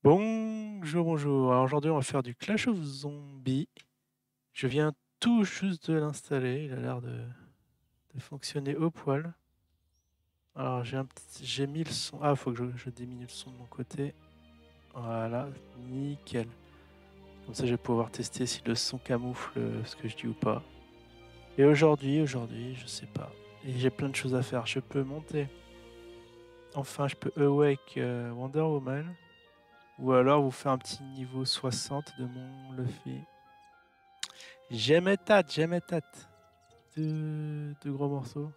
Bonjour, bonjour. Alors aujourd'hui, on va faire du Clash of Zombies. Je viens tout juste de l'installer. Il a l'air de fonctionner au poil. Alors j'ai mis le son. Ah, faut que je diminue le son de mon côté. Voilà, nickel. Comme ça, je vais pouvoir tester si le son camoufle ce que je dis ou pas. Et aujourd'hui, je sais pas. Et j'ai plein de choses à faire. Je peux monter. Enfin, je peux awake Wonder Woman. Ou alors vous faire un petit niveau 60 de mon Luffy. J'aime mes têtes. Deux gros morceaux.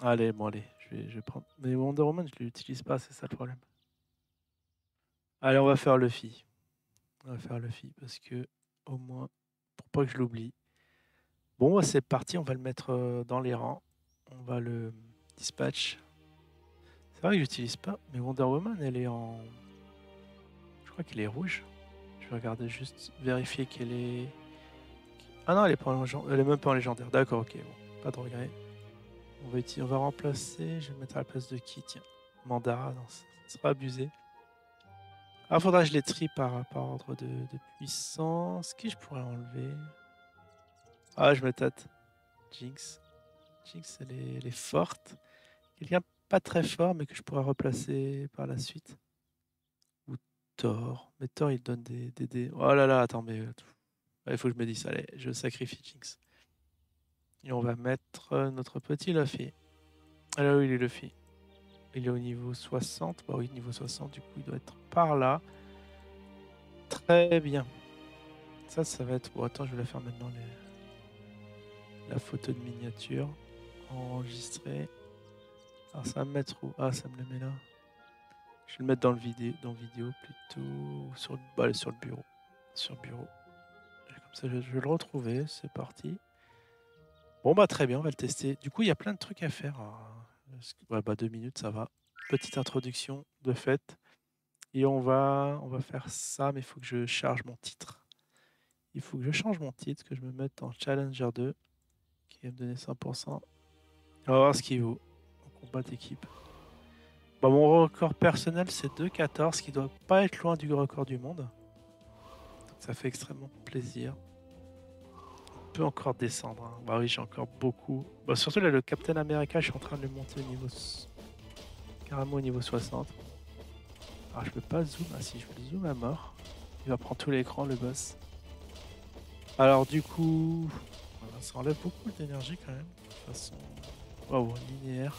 Allez, bon, allez, je vais prendre. Mais Wonder Woman, je l'utilise pas, c'est ça le problème. Allez, on va faire Luffy. On va faire Luffy parce que, au moins, pour pas que je l'oublie. Bon, bah, c'est parti, on va le mettre dans les rangs. On va le dispatch. C'est vrai que j'utilise pas, mais Wonder Woman, elle est en. Je crois qu'elle est rouge. Je vais regarder juste, vérifier qu'elle est. Ah non, elle est pas en légendaire. Elle est même pas en légendaire. D'accord, ok, bon, pas de regret. On va remplacer. Je vais le mettre à la place de qui? Tiens, Mandara, non, ça sera abusé. Ah, faudra que je les trie par ordre de puissance. Qui je pourrais enlever? Ah, je me tâte. Jinx. Jinx, elle est forte. Quelqu'un pas très fort, mais que je pourrais replacer par la suite. Ou Thor. Mais Thor, il donne des dés. Oh là là, attends, mais. Il faut que je me dise, allez, je sacrifie Jinx. Et on va mettre notre petit Luffy. Ah là, oui, il est Luffy. Il est au niveau 60. Bah oui, niveau 60, du coup, il doit être par là. Très bien. Ça va être. Bon, attends, je vais la faire maintenant, la photo de miniature. Enregistrer. Alors, ça va me mettre où? Ah, ça me le met là. Je vais le mettre dans vidéo plutôt. Sur, bah, allez, sur le bureau. Sur le bureau. Et comme ça, je vais le retrouver. C'est parti. Bon, bah, très bien, on va le tester. Du coup, il y a plein de trucs à faire. Ouais, bah, 2 minutes, ça va. Petite introduction de fait. Et on va faire ça, mais il faut que je charge mon titre. Il faut que je change mon titre, que je me mette en Challenger 2, qui va me donner 100%. On va voir ce qu'il vaut en combat d'équipe. Bah, mon record personnel, c'est 2,14, qui doit pas être loin du record du monde. Donc ça fait extrêmement plaisir. On peut encore descendre, hein. Bah oui, j'ai encore beaucoup. Bah, surtout là, le Captain America, je suis en train de le monter au niveau carrément au niveau 60. Alors je peux pas zoom. Ah si, je peux le zoom à mort. Il va prendre tout l'écran, le boss. Alors du coup, voilà, ça enlève beaucoup d'énergie quand même. De façon, waouh, linéaire,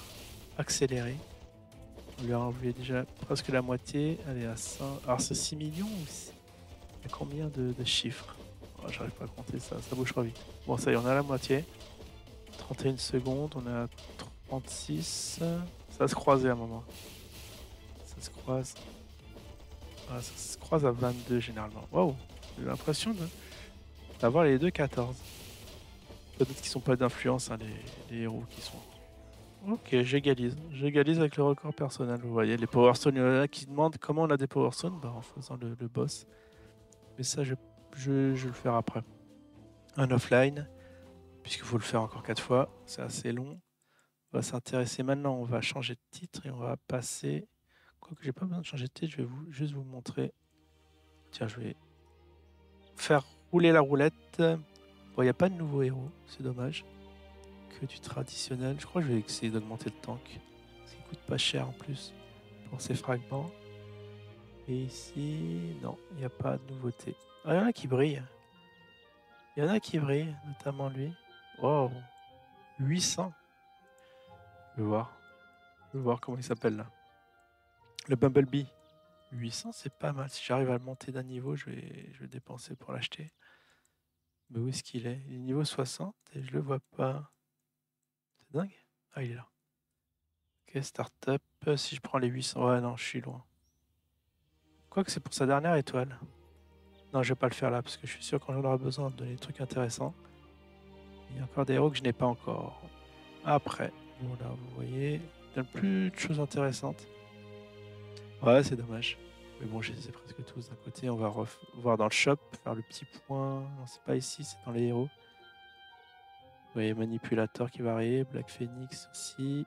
accéléré. On lui a enlevé déjà presque la moitié. Elle est à 100. Alors c'est 6 millions ou il y a combien de chiffres? Oh, j'arrive pas à compter ça, ça bouge trop vite. Bon, ça y est, on a la moitié. 31 secondes, on est à 36. Ça se croisait à un moment. Ça se croise. Ah, ça se croise à 22 généralement. Waouh, j'ai l'impression d'avoir les deux 14. Peut-être qu'ils sont pas d'influence, hein, les héros qui sont. Ok, j'égalise. J'égalise avec le record personnel. Vous voyez, les Power Stones, il y en a qui demandent comment on a des Power Stones, bah, en faisant le boss. Mais ça, je vais le faire après. Un offline, puisqu'il faut le faire encore 4 fois. C'est assez long. On va s'intéresser maintenant. On va changer de titre et on va passer. Quoique j'ai pas besoin de changer de titre, je vais juste vous montrer. Tiens, je vais faire rouler la roulette. Bon, il n'y a pas de nouveau héros, c'est dommage. Que du traditionnel. Je crois que je vais essayer d'augmenter le tank. Parce qu'il coûte pas cher en plus pour ces fragments. Et ici, non, il n'y a pas de nouveauté. Ah, il y en a qui brillent. Il y en a qui brillent, notamment lui. Wow, 800. Je vais voir. Je vais voir comment il s'appelle là. Le Bumblebee. 800, c'est pas mal. Si j'arrive à le monter d'un niveau, je vais dépenser pour l'acheter. Mais où est-ce qu'il est? Il est niveau 60 et je le vois pas. C'est dingue. Ah, il est là. Ok, startup. Si je prends les 800. Ouais, non, je suis loin. Quoique c'est pour sa dernière étoile. Non, je vais pas le faire là parce que je suis sûr qu'on aura besoin de donner des trucs intéressants. Il y a encore des héros que je n'ai pas encore. Après, voilà, vous voyez, il donne plus de choses intéressantes. Ouais, c'est dommage. Mais bon, je les ai presque tous d'un côté. On va voir dans le shop, faire le petit point. Non, c'est pas ici, c'est dans les héros. Vous voyez, Manipulator qui va arriver, Black Phoenix aussi.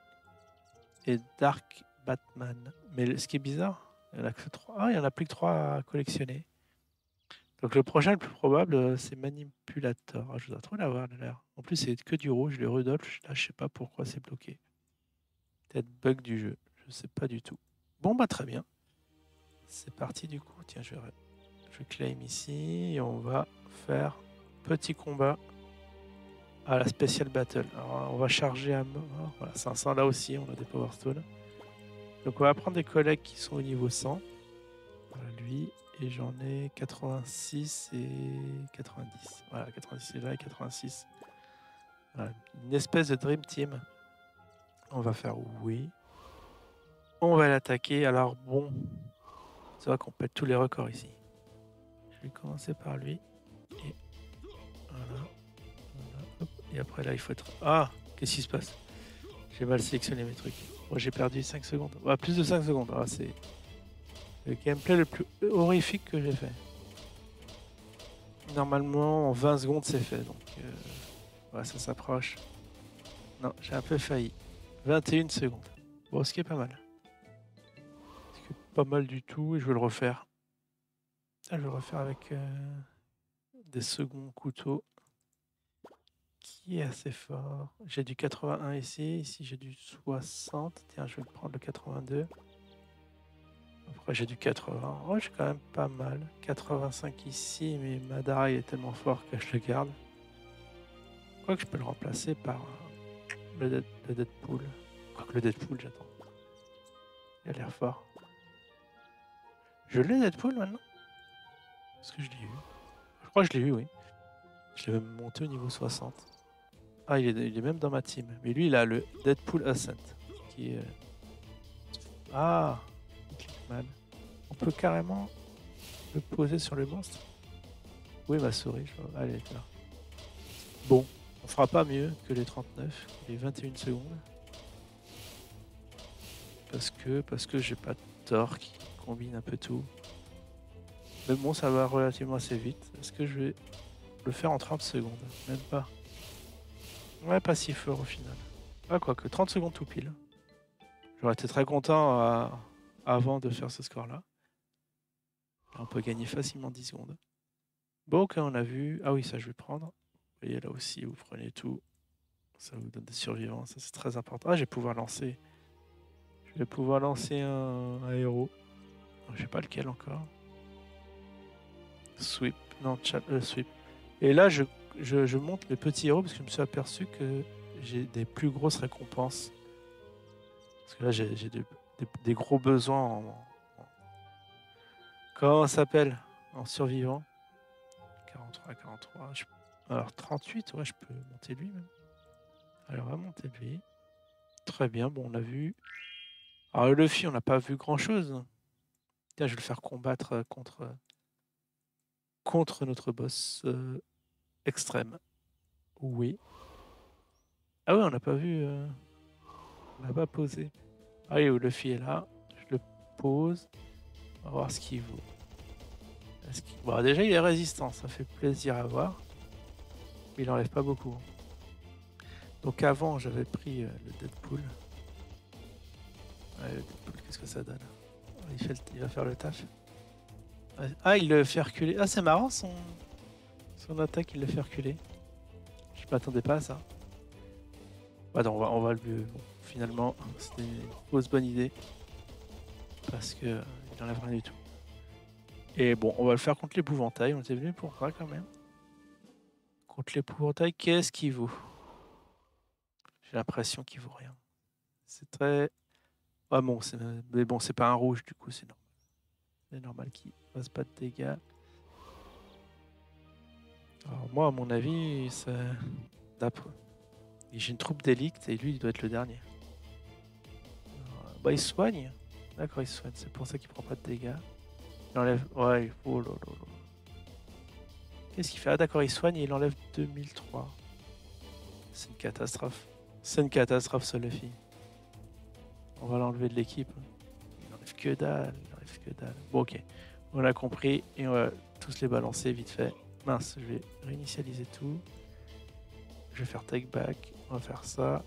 Et Dark Batman. Mais ce qui est bizarre, Il n'y en a que 3. Ah, il n'y en a plus que 3 à collectionner. Donc le prochain, le plus probable, c'est Manipulator. Ah, je dois trop l'avoir, l'air. En plus, c'est que du rouge. Le Rudolph, là, je sais pas pourquoi c'est bloqué. Peut-être bug du jeu. Je sais pas du tout. Bon, bah très bien. C'est parti du coup. Tiens, je claim ici et on va faire petit combat à la Special Battle. Alors, on va charger à mort. Voilà, 500 là aussi, on a des Power Stones. Donc on va prendre des collègues qui sont au niveau 100. Voilà, lui. Et j'en ai 86 et 90. Voilà, 86 là et 86. Voilà, une espèce de Dream Team. On va faire oui. On va l'attaquer. Alors bon, c'est vrai qu'on pète tous les records ici. Je vais commencer par lui. Et voilà. Hop. Et après là, il faut être... Ah, qu'est-ce qui se passe? J'ai mal sélectionné mes trucs. Moi, j'ai perdu 5 secondes. Ah, plus de 5 secondes. Ah, c'est le gameplay le plus horrifique que j'ai fait. Normalement, en 20 secondes, c'est fait. Donc, ouais, ça s'approche. Non, j'ai un peu failli. 21 secondes. Bon, ce qui est pas mal. Ce qui est pas mal du tout. Et je vais le refaire. Ah, je vais le refaire avec des seconds couteaux. Qui est assez fort. J'ai du 81 ici. Ici, j'ai du 60. Tiens, je vais prendre le 82. Après, j'ai du 80. Oh, j'ai quand même pas mal. 85 ici, mais Madara il est tellement fort que je le garde. Quoique je peux le remplacer par le Deadpool. Quoique le Deadpool, j'attends. Il a l'air fort. Je l'ai Deadpool maintenant? Est-ce que je l'ai eu? Je crois que je l'ai eu, oui. Je l'ai même monté au niveau 60. Ah, il est même dans ma team. Mais lui, il a le Deadpool Ascent. Qui est... Ah, il clique mal. On peut carrément le poser sur le monstre. Oui, ma souris. Allez, là. Bon, on fera pas mieux que les 39, les 21 secondes. Parce que j'ai pas de tort qui combine un peu tout. Mais bon, ça va relativement assez vite. Est-ce que je vais le faire en 30 secondes? Même pas. Ouais, pas si fort au final. Ah, quoique 30 secondes tout pile. J'aurais été très content avant de faire ce score-là. On peut gagner facilement 10 secondes. Bon, ok, on a vu. Ah oui, ça je vais prendre. Vous voyez là aussi, vous prenez tout. Ça vous donne des survivants, ça c'est très important. Ah, je vais pouvoir lancer. Je vais pouvoir lancer un héros. Je sais pas lequel encore. Sweep. Non, sweep. Et là, je monte mes petits héros parce que je me suis aperçu que j'ai des plus grosses récompenses. Parce que là, j'ai des gros besoins Comment ça s'appelle? En survivant. 43, 43. Alors 38, ouais, je peux monter lui même. Alors on va monter lui. Très bien, bon, on a vu. Alors le Luffy, on n'a pas vu grand-chose. Tiens, je vais le faire combattre contre notre boss extrême. Oui. Ah ouais, on n'a pas vu. On n'a pas posé. Allez, où Luffy est là. Je le pose. On va voir ce qu'il vaut. Bon, déjà, il est résistant. Ça fait plaisir à voir. Mais il enlève pas beaucoup. Donc avant, j'avais pris le Deadpool. Ouais, le Deadpool, qu'est-ce que ça donne? Il va faire le taf. Ah, il le fait reculer. Ah, c'est marrant, son attaque, il le fait reculer. Je m'attendais pas à ça. Bah non, on va le... Bon, finalement, c'était une fausse bonne idée. Parce que il n'enlève rien du tout. Et bon, on va le faire contre l'épouvantail. On était venu pour ça quand même. Contre l'épouvantail, qu'est-ce qu'il vaut? J'ai l'impression qu'il vaut rien. C'est très... Ah bon, mais bon, c'est pas un rouge, du coup, c'est normal. C'est normal qu'il fasse pas de dégâts. Alors moi, à mon avis, ça... J'ai une troupe d'élite et lui, il doit être le dernier. Alors, bah, il soigne. D'accord, il soigne. C'est pour ça qu'il prend pas de dégâts. Il enlève... Ouais, oh là là là. Qu'est-ce qu'il fait? Ah d'accord, il soigne et il enlève 2003. C'est une catastrophe. C'est une catastrophe, ce Luffy. On va l'enlever de l'équipe. Il enlève que dalle. Il enlève que dalle. Bon, ok. On a compris et on va tous les balancer vite fait. Mince, je vais réinitialiser tout. Je vais faire take back. On va faire ça.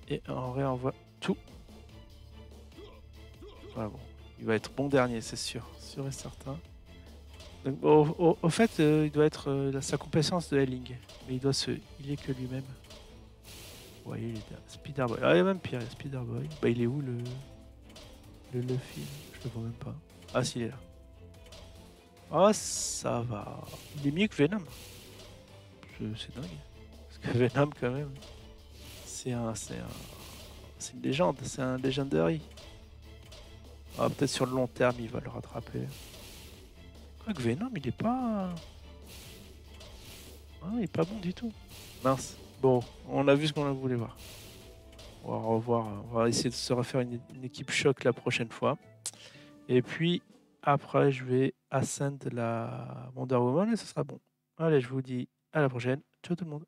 Et on réenvoie tout. Voilà, bon. Il va être bon dernier, c'est sûr. Sûr et certain. Donc, au fait, il doit être sa compétence de Helling. Mais il doit se healer que lui-même. Ouais, il est Spider Boy. Ah, il y a même pire, il y a Spider Boy. Bah, il est où le Luffy? Je le vois même pas. Ah, si, il est là. Ah, ça va. Il est mieux que Venom. C'est dingue. Parce que Venom, quand même, c'est une légende. C'est un legendary. Ah, peut-être sur le long terme, il va le rattraper. Quoique Venom, il est pas. Ah, il est pas bon du tout. Mince. Bon, on a vu ce qu'on voulait voir. On va revoir. On va essayer de se refaire une équipe choc la prochaine fois. Et puis, après, je vais ascend la Wonder Woman et ce sera bon. Allez, je vous dis à la prochaine. Ciao tout le monde.